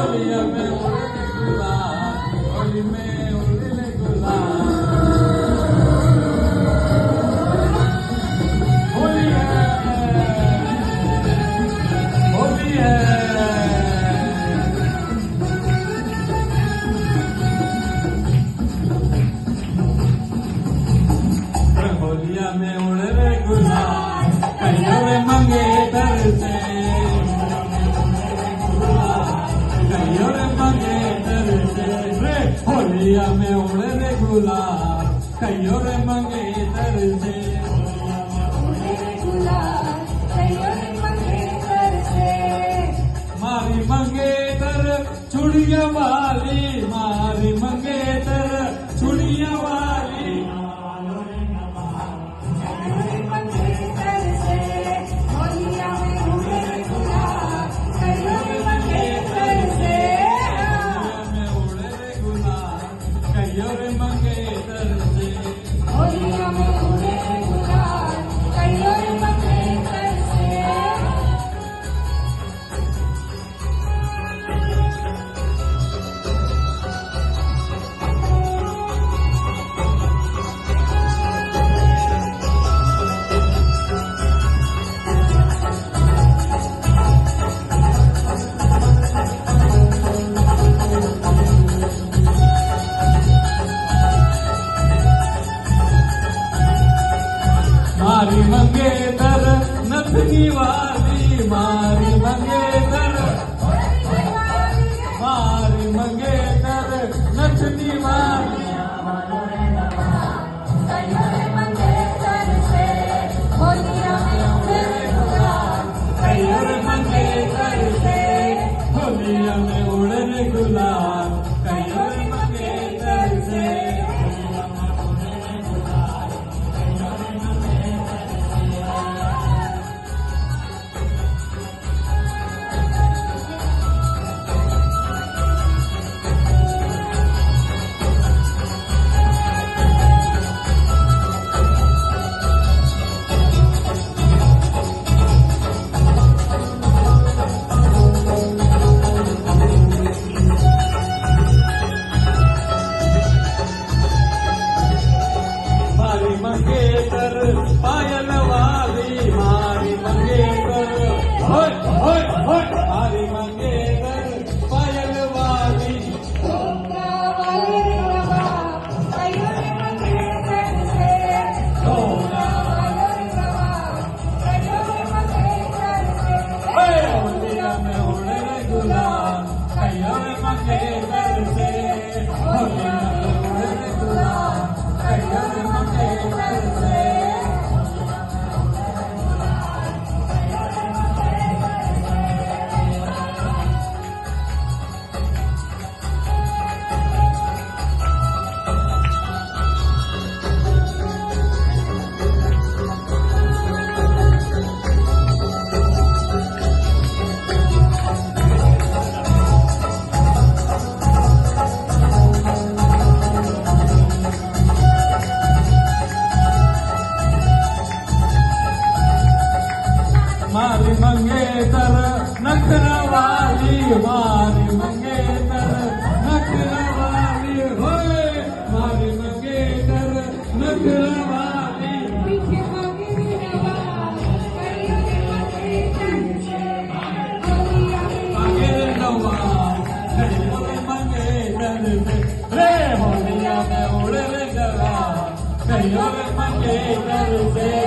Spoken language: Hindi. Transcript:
होलिया में उड़ने गुलाल, होली में उड़ने गुलाल। होली है, होली है। होलिया में उड़ने गुलाल, कहियो रे मंगेतर से, कहियो रे मंगेतर से। रे होलिया में उड़ने गुलाल, कहियो रे मंगेतर से। मारी मंगेतर चुड़िया वाली, मारी मंगेतर चुड़िया वाली। कहियो रे मंगेतर से, होलिया में उड़े गुलाल, कहियो रे मंगेतर से। मारी मंगेतर नथनी वाली, मारी मंगेतर, मारी मंगेतर नथनी वाली। कहियो रे मंगेतर से, होलिया में उड़े गुलाल, कहियो रे मंगेतर से, होलिया में उड़ने गुलाल, कहियो रे मंगेतर से। मारी मंगेतर पायल वाली, मारी मंगेतर, होय होय होय। मारी मंगेतर पायल वाली, डोंगरा वाले रवा, कहियो रे मंगेतर से। डोंगरा वाले रवा, कहियो रे मंगेतर से। होय। होलिया में उड़ने गुलाल, कहियो रे मंगेतर से, होलिया में उड़ने गुलाल, कहियो रे मंगेतर से। मारी मंगेतर नखरा वाली, मारी मंगेतर नखरा वाली, होय। मारी मंगेतर नखरा वाली, पीछे भागी रवा, कहियो रे मंगेतर से। होलिया में आगे नवा, कहियो रे मंगेतर से। रे होलिया में उड़ने गुलाल, कहियो रे मंगेतर से।